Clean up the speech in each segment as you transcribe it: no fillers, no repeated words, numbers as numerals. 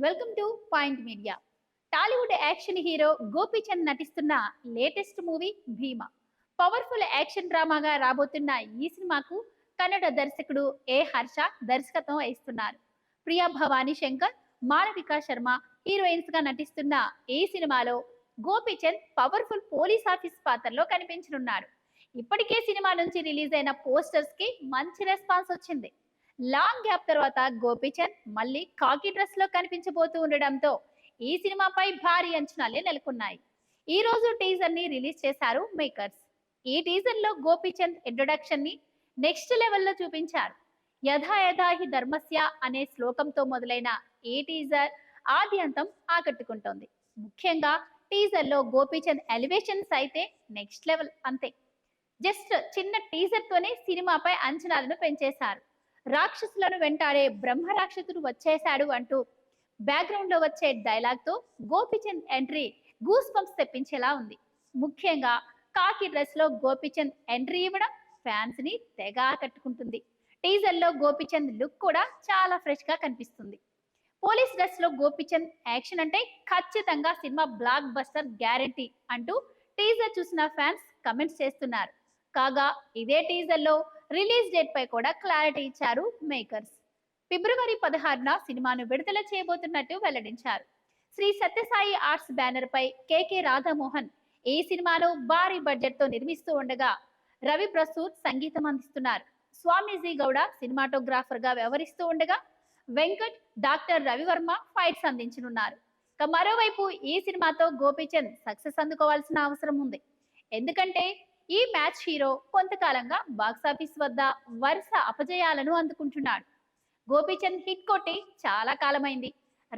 Welcome to point media. Tollywood action hero Gopichand నటిస్తున్న latest movie భీమా. Powerful action డ్రామాగా రాబోతున్న ఈ సినిమాకు కన్నడ దర్శకుడు హర్ష దర్శకత్వం వహిస్తున్నారు. ప్రియా భవానీ శంకర్, మాళవిక శర్మ హీరోయిన్స్ గా నటిస్తున్న ఈ సినిమాలో గోపీచంద్ పవర్ఫుల్ పోలీస్ ఆఫీస్ పాత్రలో కనిపించనున్నారు. ఇప్పటికే సినిమా నుంచి రిలీజ్ అయిన పోస్టర్స్ కి మంచి రెస్పాన్స్ వచ్చింది. లాంగ్ గ్యాప్ తర్వాత గోపీచంద్ మళ్ళీ కాకి డ్రెస్ లో కనిపించబోతూ ఉండడంతో ఈ సినిమాపై భారీ అంచనాలే నెలకొన్నాయి. ఈ రోజు టీజర్ ని రిలీజ్ చేశారు మేకర్స్. ఈ టీజర్ లో గోపీచంద్ ఇంట్రొడక్షన్ ని నెక్స్ట్ లెవెల్లో చూపించారు. యథా యథా హి ధర్మస్య అనే శ్లోకంతో మొదలైన ఈ టీజర్ ఆద్యంతం ఆకట్టుకుంటోంది. ముఖ్యంగా టీజర్ లో గోపీచంద్ ఎలివేషన్స్ అయితే నెక్స్ట్ లెవెల్ అంతే. జస్ట్ చిన్న టీజర్ తోనే సినిమాపై అంచనాలను పెంచేశారు. రాక్షసులను వెంటాడే బ్రహ్మ రాక్షసుడు వచ్చేశాడు అంటూ బ్యాక్గ్రౌండ్ లో వచ్చే డైలాగ్ తో గోపీచంద్ ఎంట్రీ గూస్ బంప్స్ తెప్పించేలా ఉంది. ముఖ్యంగా కాకి డ్రెస్ లో గోపీచంద్ ఎంట్రీ ఇవ్వడం ఫ్యాన్స్ ని తెగ ఆకట్టుకుంటుంది. టీజర్ లో గోపీచంద్ లుక్ కూడా చాలా ఫ్రెష్ గా కనిపిస్తుంది. పోలీస్ డ్రెస్ లో గోపీచంద్ యాక్షన్ అంటే ఖచ్చితంగా సినిమా బ్లాక్ బస్టర్ గ్యారెంటీ అంటూ టీజర్ చూసిన ఫ్యాన్స్ కమెంట్స్ చేస్తున్నారు. కాగా ఇదే టీజర్ లో రిలీజ్ డేట్ పై కూడా క్లారిటీ ఇచ్చారు మేకర్స్. ఫిబ్రవరి 16న సినిమాను విడుదల చేయబోతున్నట్టు వెల్లడించారు. శ్రీ సత్యసాయి ఆర్ట్స్ బ్యానర్ పై కేకే రాధామోహన్ ఈ సినిమాను భారీ బడ్జెట్ తో నిర్మిస్తూ ఉండగా రవి ప్రసూద్ సంగీతం అందిస్తున్నారు. స్వామీజీ గౌడ సినిమాటోగ్రాఫర్ గా వ్యవహరిస్తూ ఉండగా వెంకట్, డాక్టర్ రవివర్మ ఫైట్స్ అందించనున్నారు. ఇక మరోవైపు ఈ సినిమాతో గోపీచంద్ సక్సెస్ అందుకోవాల్సిన అవసరం ఉంది. ఎందుకంటే ఈ మ్యాచ్ హీరో కొంతకాలంగా బాక్సాఫీస్ వద్ద వరుస అపజయాలను అందుకుంటున్నాడు. గోపీచంద్ హిట్ కొట్టి చాలా కాలమైంది.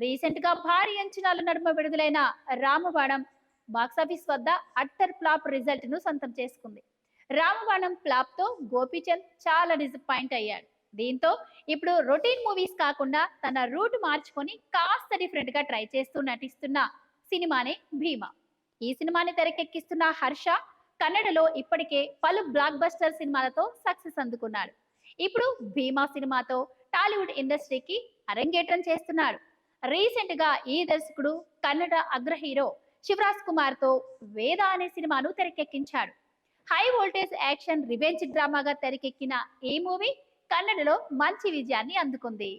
రీసెంట్ గా భారీ అంచనాల నడుమ విడుదలైన రామబాణం బాక్సాఫీస్ వద్ద అట్టర్ ఫ్లాప్ రిజల్ట్ ను సొంతం చేసుకుంది. రామబాణం ఫ్లాప్ తో గోపీచంద్ చాలా డిసప్పాయింట్ అయ్యాడు. దీంతో ఇప్పుడు రొటీన్ మూవీస్ కాకుండా తన రూట్ మార్చుకొని కాస్త డిఫరెంట్ గా ట్రై చేస్తూ నటిస్తున్న సినిమానే భీమా. ఈ సినిమాని తెరకెక్కిస్తున్న హర్ష కన్నడలో ఇప్పటికే పలు బ్లాక్ బస్టర్ సినిమాలతో సక్సెస్ అందుకున్నాడు. ఇప్పుడు భీమా సినిమాతో టాలీవుడ్ ఇండస్ట్రీకి అరంగేట్రం చేస్తున్నాడు. రీసెంట్ గా ఈ దర్శకుడు కన్నడ అగ్ర హీరో శివరాజ్ కుమార్ తో వేద అనే సినిమాను తెరకెక్కించాడు. హై వోల్టేజ్ యాక్షన్ రివెంజ్ డ్రామాగా తెరకెక్కిన ఈ మూవీ కన్నడలో మంచి విజయాన్ని అందుకుంది.